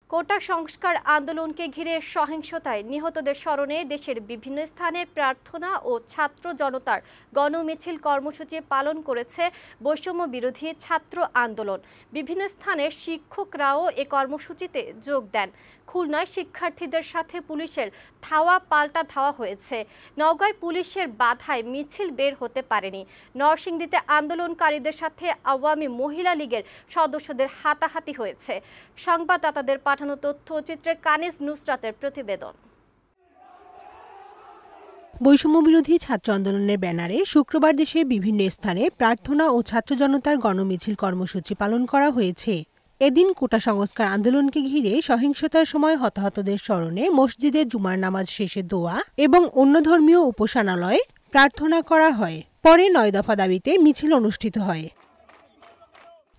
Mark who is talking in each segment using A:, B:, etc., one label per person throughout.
A: কোটা সংস্কার আন্দোলনকে ঘিরে সহিংসতায় নিহতদের স্মরণে দেশের বিভিন্ন স্থানে প্রার্থনা ও ছাত্র জনতার গণমিছিল কর্মসূচি পালন করেছে বৈষম্য বিরোধী ছাত্র আন্দোলন। বিভিন্ন স্থানের শিক্ষকরাও এ কর্মসূচিতে যোগ দেন। খুলনায় শিক্ষার্থীদের সাথে পুলিশের ধাওয়া পাল্টা ধাওয়া হয়েছে। নওগাঁয় পুলিশের বাধায় মিছিল বের হতে পারেনি। নরসিংদীতে আন্দোলনকারীদের সাথে আওয়ামী মহিলা লীগের সদস্যদের হাতাহাতি হয়েছে। সংবাদদাতাদের পাঠানো তথ্যচিত্রে কানিজ নুসরাতের প্রতিবেদন।
B: বৈষম্য বিরোধী ছাত্র আন্দোলনের ব্যানারে শুক্রবার দেশের বিভিন্ন স্থানে প্রার্থনা ও ছাত্র জনতার গণমিছিল কর্মসূচি পালন করা হয়েছে। এদিন কোটা সংস্কার আন্দোলনকে ঘিরে সহিংসতার সময় হতাহতদের স্মরণে মসজিদে জুমার নামাজ শেষে দোয়া এবং অন্য ধর্মীয় উপাসনালয়ে প্রার্থনা করা হয়। পরে ৯ দফা দাবিতে মিছিল অনুষ্ঠিত হয়।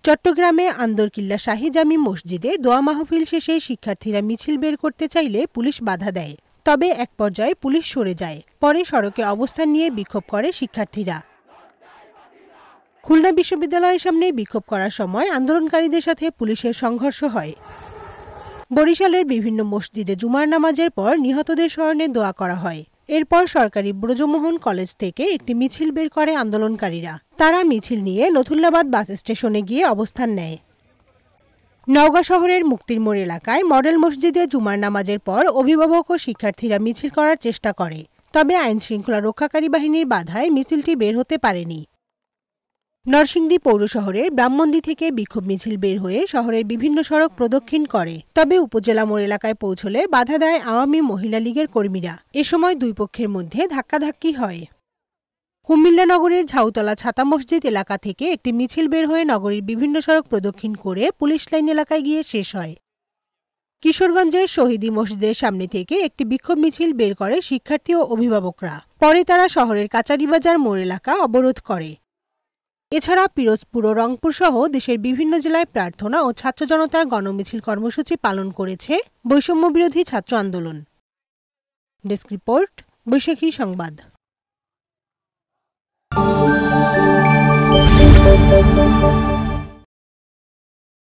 B: চট্টগ্রামে আন্দরকিল্লা শাহী জামি মসজিদে দোয়া মাহফিল শেষে শিক্ষার্থীরা মিছিল বের করতে চাইলে পুলিশ বাধা দেয়। তবে এক পর্যায়ে পুলিশ সরে যায়। পরে সড়কে অবস্থান নিয়ে বিক্ষোভ করে শিক্ষার্থীরা। খুলনা বিশ্ববিদ্যালয়ের সামনে বিক্ষোভ করার সময় আন্দোলনকারীদের সাথে পুলিশের সংঘর্ষ হয়। বরিশালের বিভিন্ন মসজিদে জুমার নামাজের পর নিহতদের স্মরণে দোয়া করা হয়। এরপর সরকারি ব্রজমোহন কলেজ থেকে একটি মিছিল বের করে আন্দোলনকারীরা। তারা মিছিল নিয়ে নথুল্লাবাদ বাস স্টেশনে গিয়ে অবস্থান নেয়। নওগাঁ শহরের মুক্তির মোড় এলাকায় মডেল মসজিদে জুমার নামাজের পর অভিভাবক ও শিক্ষার্থীরা মিছিল করার চেষ্টা করে। তবে আইনশৃঙ্খলা রক্ষাকারী বাহিনীর বাধায় মিছিলটি বের হতে পারেনি। নরসিংদী পৌর শহরের ব্রাহ্মণদী থেকে বিক্ষোভ মিছিল বের হয়ে শহরের বিভিন্ন সড়ক প্রদক্ষিণ করে। তবে উপজেলা মোড় এলাকায় পৌঁছলে বাধা দেয় আওয়ামী মহিলা লীগের কর্মীরা। এ সময় দুই পক্ষের মধ্যে ধাক্কাধাক্কি হয়। কুমিল্লা নগরীর ঝাউতলা ছাতা মসজিদ এলাকা থেকে একটি মিছিল বের হয়ে নগরীর বিভিন্ন সড়ক প্রদক্ষিণ করে পুলিশ লাইন এলাকায় গিয়ে শেষ হয়। কিশোরগঞ্জের শহীদী মসজিদের সামনে থেকে একটি বিক্ষোভ মিছিল বের করে শিক্ষার্থী ও অভিভাবকরা। পরে তারা শহরের কাচারিবাজার মোড় এলাকা অবরোধ করে। এছাড়া পিরোজপুর ও রংপুর সহ দেশের বিভিন্ন জেলায় প্রার্থনা ও ছাত্র জনতার গণমিছিল কর্মসূচি পালন করেছে বৈষম্য বিরোধী ছাত্র আন্দোলন। ডেস্ক রিপোর্ট, বৈশাখী সংবাদ।